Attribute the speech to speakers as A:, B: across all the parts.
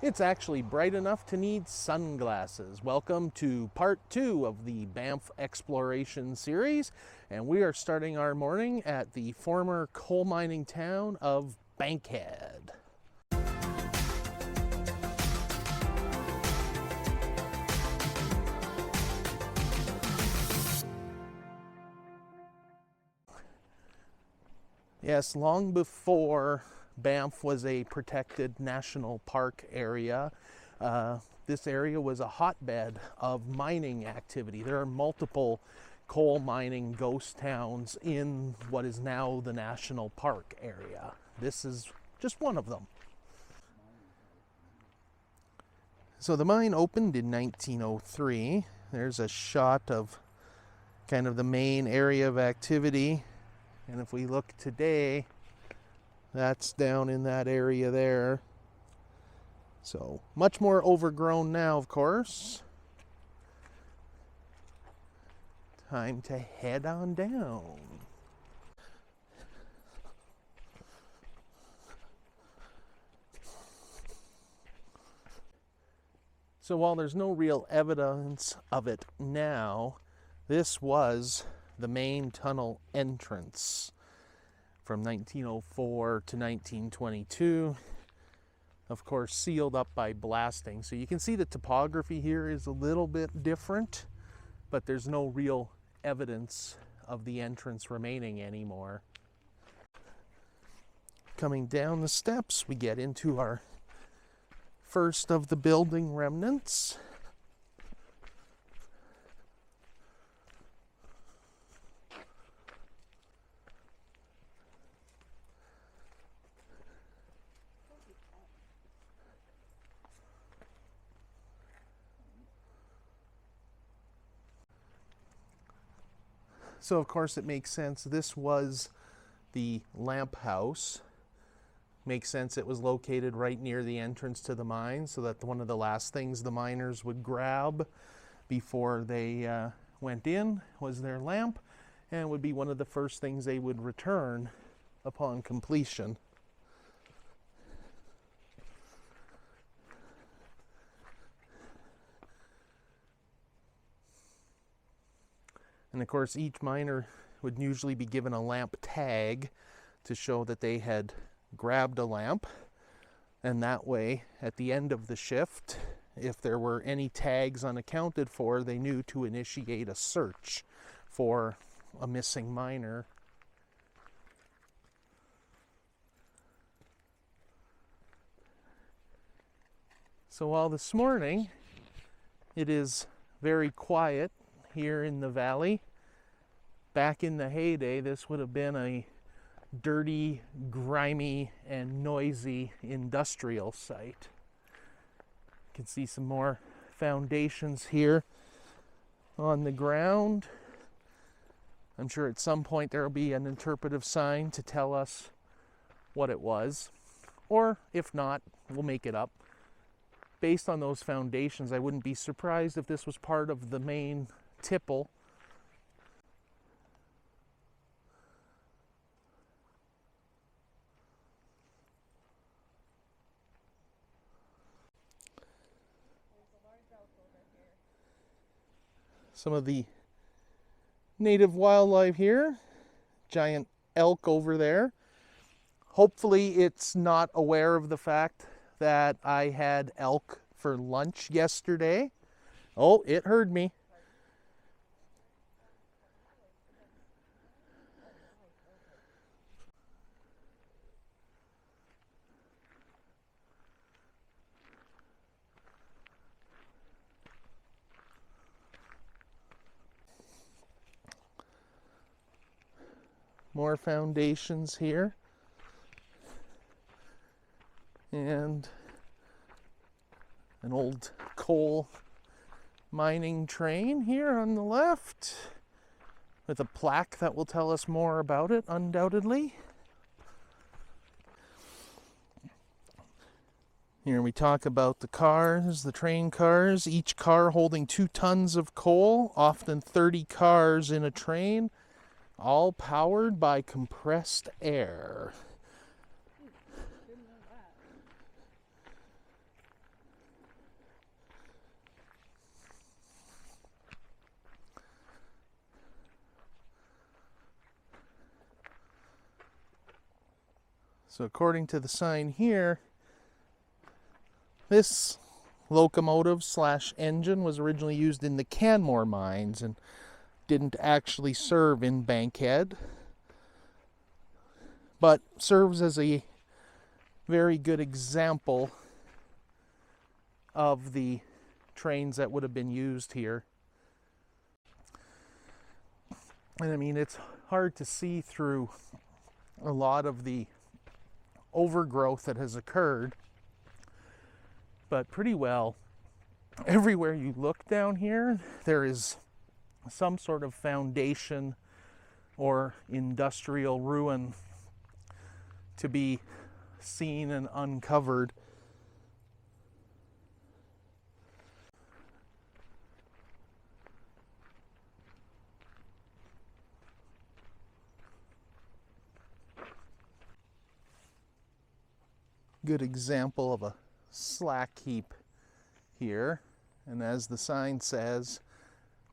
A: It's actually bright enough to need sunglasses. Welcome to part 2 of the Banff Exploration series, and we are starting our morning at the former coal mining town of Bankhead. Yes, long before Banff was a protected national park area, this area was a hotbed of mining activity. There are multiple coal mining ghost towns in what is now the national park area. This is just one of them. So the mine opened in 1903. There's a shot of kind of the main area of activity. And if we look today, that's down in that area there. So much more overgrown now, of course. Time to head on down. So while there's no real evidence of it now, this was the main tunnel entrance from 1904 to 1922, of course sealed up by blasting. So you can see the topography here is a little bit different, but there's no real evidence of the entrance remaining anymore. Coming down the steps, we get into our first of the building remnants. So of course it makes sense, this was the lamp house. Makes sense it was located right near the entrance to the mine, so that one of the last things the miners would grab before they went in was their lamp, and would be one of the first things they would return upon completion. And of course, each miner would usually be given a lamp tag to show that they had grabbed a lamp. And that way, at the end of the shift, if there were any tags unaccounted for, they knew to initiate a search for a missing miner. So while this morning it is very quiet here in the valley, back in the heyday, this would have been a dirty, grimy, and noisy industrial site. You can see some more foundations here on the ground. I'm sure at some point there will be an interpretive sign to tell us what it was, or if not, we'll make it up. Based on those foundations, I wouldn't be surprised if this was part of the main tipple. Some of the native wildlife here. Giant elk over there. Hopefully it's not aware of the fact that I had elk for lunch yesterday. Oh, it heard me. More foundations here. And an old coal mining train here on the left with a plaque that will tell us more about it, undoubtedly. Here we talk about the cars, the train cars, each car holding 2 tons of coal, often 30 cars in a train, all powered by compressed air. So according to the sign here, this locomotive slash engine was originally used in the Canmore mines and didn't actually serve in Bankhead, but serves as a very good example of the trains that would have been used here. And I mean, it's hard to see through a lot of the overgrowth that has occurred, but pretty well everywhere you look down here, there is some sort of foundation or industrial ruin to be seen and uncovered. Good example of a slack heap here, and as the sign says,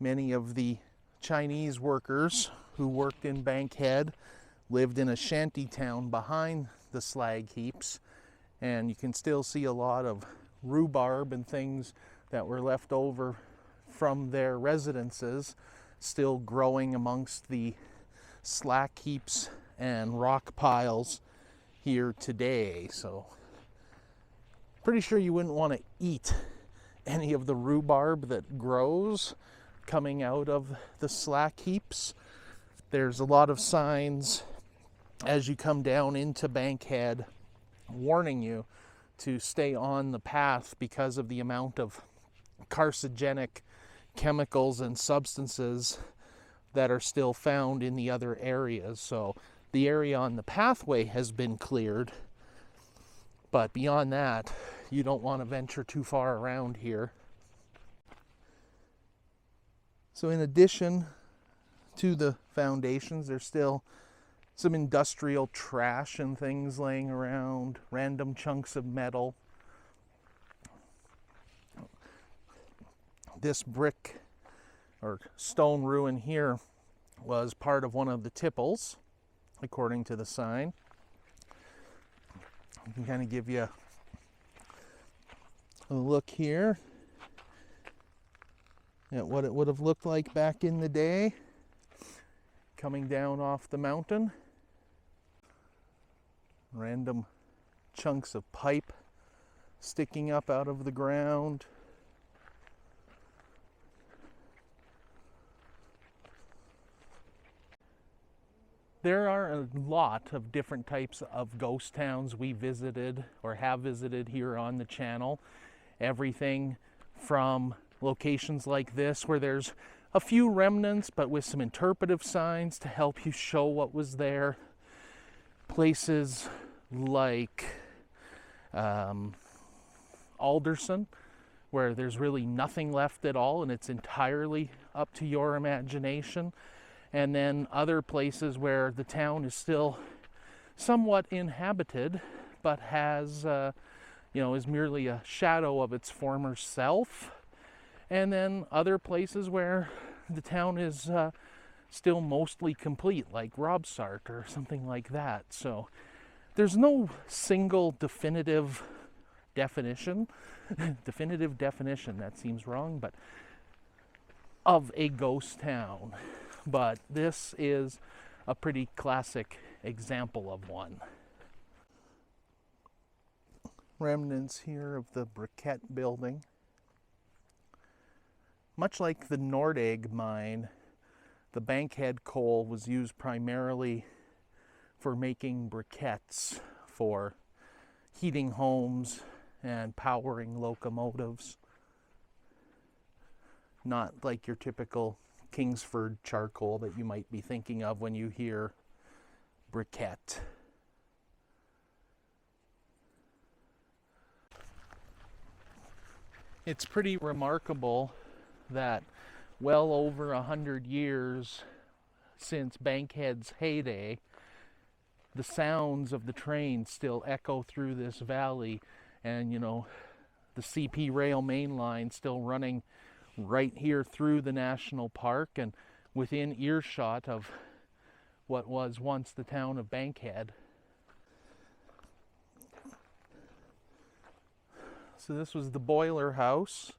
A: many of the Chinese workers who worked in Bankhead lived in a shanty town behind the slag heaps, and you can still see a lot of rhubarb and things that were left over from their residences still growing amongst the slack heaps and rock piles here today. So pretty sure you wouldn't want to eat any of the rhubarb that grows coming out of the slack heaps. There's a lot of signs as you come down into Bankhead warning you to stay on the path because of the amount of carcinogenic chemicals and substances that are still found in the other areas. So the area on the pathway has been cleared, but beyond that, you don't want to venture too far around here. So in addition to the foundations, there's still some industrial trash and things laying around, random chunks of metal. This brick or stone ruin here was part of one of the tipples, according to the sign. I can kind of give you a look here at what it would have looked like back in the day, coming down off the mountain. Random chunks of pipe sticking up out of the ground. There are a lot of different types of ghost towns we visited or have visited here on the channel. Everything from locations like this where there's a few remnants but with some interpretive signs to help you show what was there. Places like Alderson, where there's really nothing left at all and it's entirely up to your imagination. And then other places where the town is still somewhat inhabited, but has, is merely a shadow of its former self. And then other places where the town is still mostly complete, like Robsart or something like that. So there's no single definitive definition, that seems wrong, but of a ghost town. But this is a pretty classic example of one. Remnants here of the briquette building. Much like the Nordegg mine, the Bankhead coal was used primarily for making briquettes for heating homes and powering locomotives. Not like your typical Kingsford charcoal that you might be thinking of when you hear briquette. It's pretty remarkable that well over 100 years since Bankhead's heyday, the sounds of the train still echo through this valley, and the CP rail main line still running right here through the national park and within earshot of what was once the town of Bankhead. So this was the boiler house.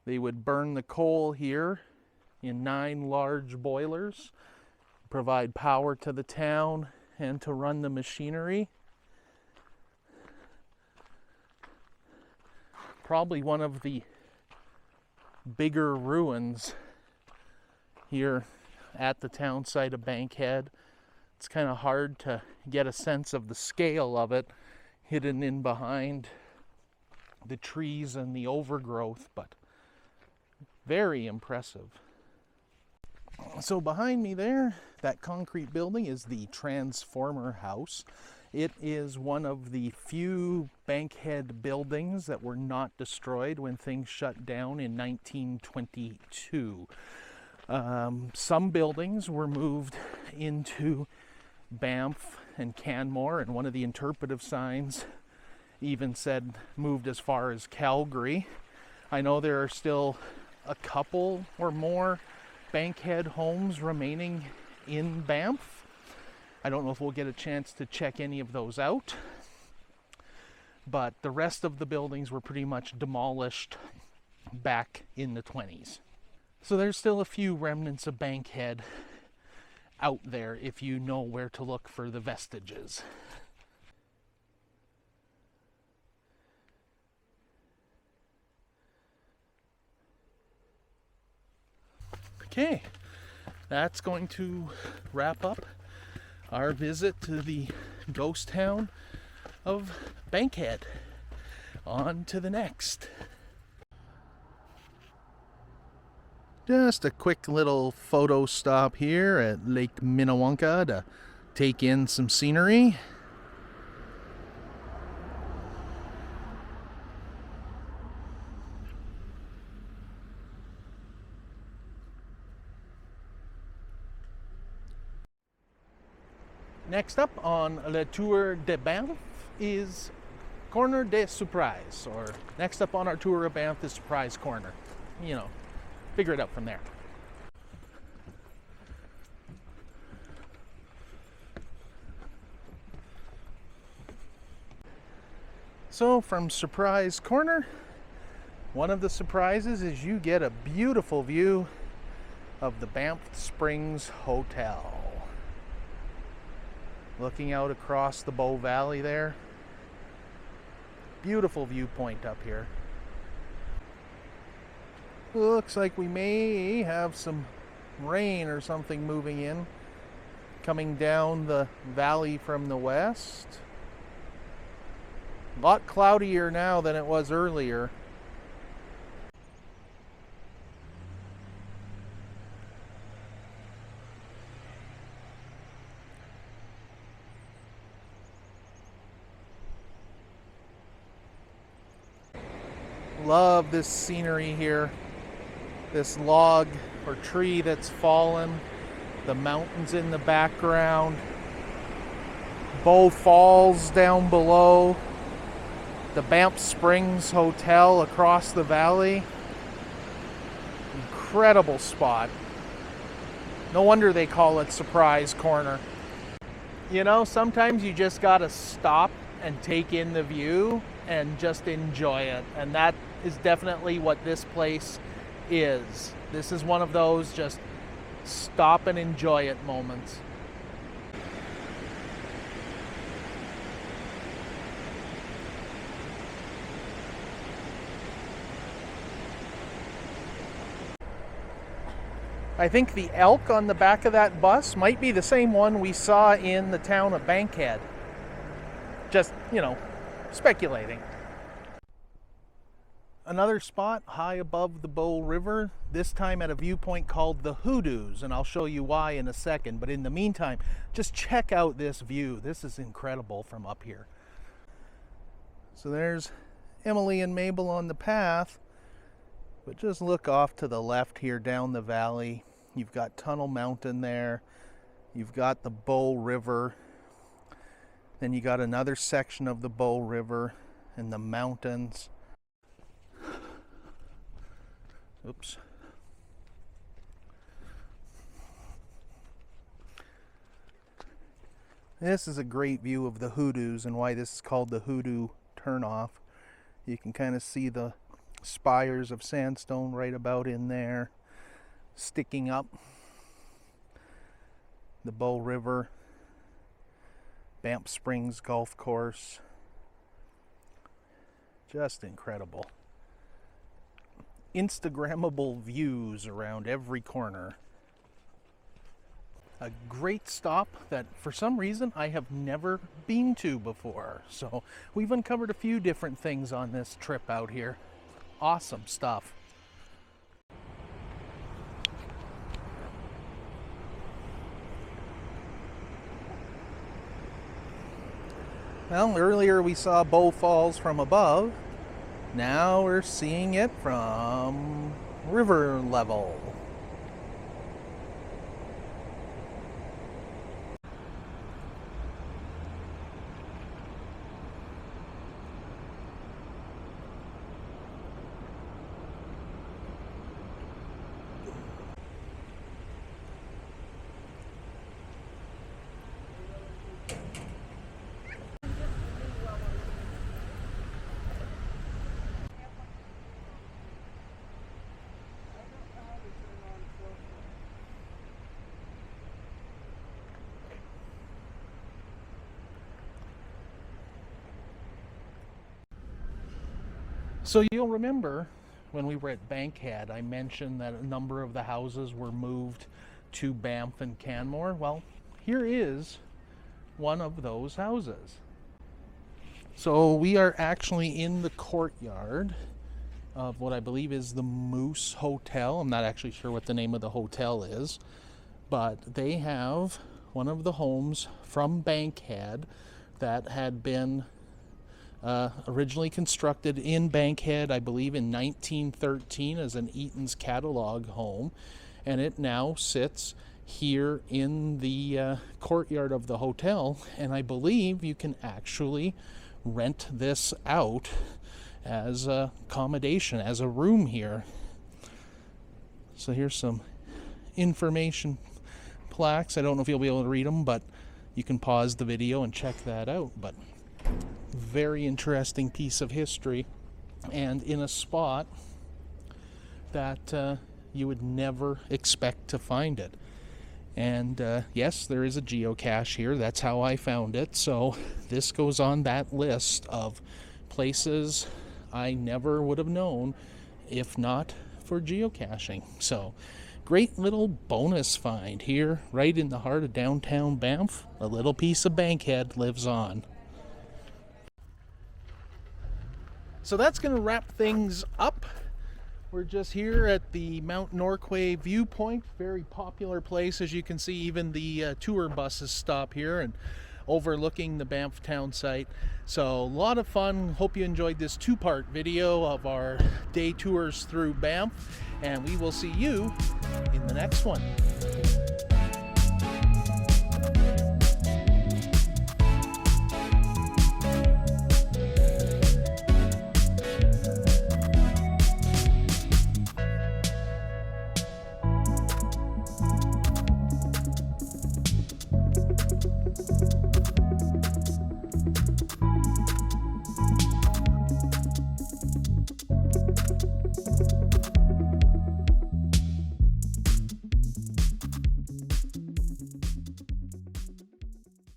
A: They would burn the coal here in 9 large boilers, provide power to the town and to run the machinery. Probably one of the bigger ruins here at the town site of Bankhead. It's kind of hard to get a sense of the scale of it hidden in behind the trees and the overgrowth, but very impressive. So behind me there, that concrete building is the Transformer House. It is one of the few Bankhead buildings that were not destroyed when things shut down in 1922. Some buildings were moved into Banff and Canmore, and one of the interpretive signs even said moved as far as Calgary. I know there are still a couple or more Bankhead homes remaining in Banff. I don't know if we'll get a chance to check any of those out, but the rest of the buildings were pretty much demolished back in the 20s. So there's still a few remnants of Bankhead out there if you know where to look for the vestiges. Okay, that's going to wrap up our visit to the ghost town of Bankhead. On to the next. Just a quick little photo stop here at Lake Minnewanka to take in some scenery. Next up on Le Tour de Banff is Corner de Surprise, or next up on our tour of Banff is Surprise Corner. You know, figure it out from there. So from Surprise Corner, one of the surprises is you get a beautiful view of the Banff Springs Hotel. Looking out across the Bow Valley there. Beautiful viewpoint up here. Looks like we may have some rain or something moving in, coming down the valley from the west. A lot cloudier now than it was earlier. Love this scenery here. This log or tree that's fallen, the mountains in the background, Bow Falls down below, the Banff Springs Hotel across the valley. Incredible spot. No wonder they call it Surprise Corner. You know, sometimes you just gotta stop and take in the view and just enjoy it, and that is definitely what this place is. This is one of those just stop and enjoy it moments. I think the elk on the back of that bus might be the same one we saw in the town of Bankhead. Just, you know, speculating. Another spot high above the Bow River, this time at a viewpoint called the Hoodoos, and I'll show you why in a second. But in the meantime, just check out this view. This is incredible from up here. So there's Emily and Mabel on the path, but just look off to the left here down the valley. You've got Tunnel Mountain there. You've got the Bow River. Then you got another section of the Bow River and the mountains. Oops. This is a great view of the Hoodoos and why this is called the Hoodoo Turnoff. You can kind of see the spires of sandstone right about in there, sticking up. The Bow River, Banff Springs Golf Course. Just incredible. Instagrammable views around every corner. A great stop that for some reason I have never been to before. So we've uncovered a few different things on this trip out here. Awesome stuff. Well, earlier we saw Bow Falls from above. Now we're seeing it from river level. So you'll remember when we were at Bankhead, I mentioned that a number of the houses were moved to Banff and Canmore. Well, here is one of those houses. So we are actually in the courtyard of what I believe is the Moose Hotel. I'm not actually sure what the name of the hotel is, but they have one of the homes from Bankhead that had been originally constructed in Bankhead, I believe in 1913 as an Eaton's catalog home, and it now sits here in the courtyard of the hotel, and I believe you can actually rent this out as a accommodation, as a room here. So here's some information plaques. I don't know if you'll be able to read them, but you can pause the video and check that out. But very interesting piece of history, and in a spot that you would never expect to find it. And yes, there is a geocache here. That's how I found it. So this goes on that list of places I never would have known if not for geocaching. So great little bonus find here right in the heart of downtown Banff. A little piece of Bankhead lives on. So that's going to wrap things up. We're just here at the Mount Norquay viewpoint. Very popular place, as you can see. Even the tour buses stop here and overlooking the Banff town site. So a lot of fun. Hope you enjoyed this two-part video of our day tours through Banff, and we will see you in the next one.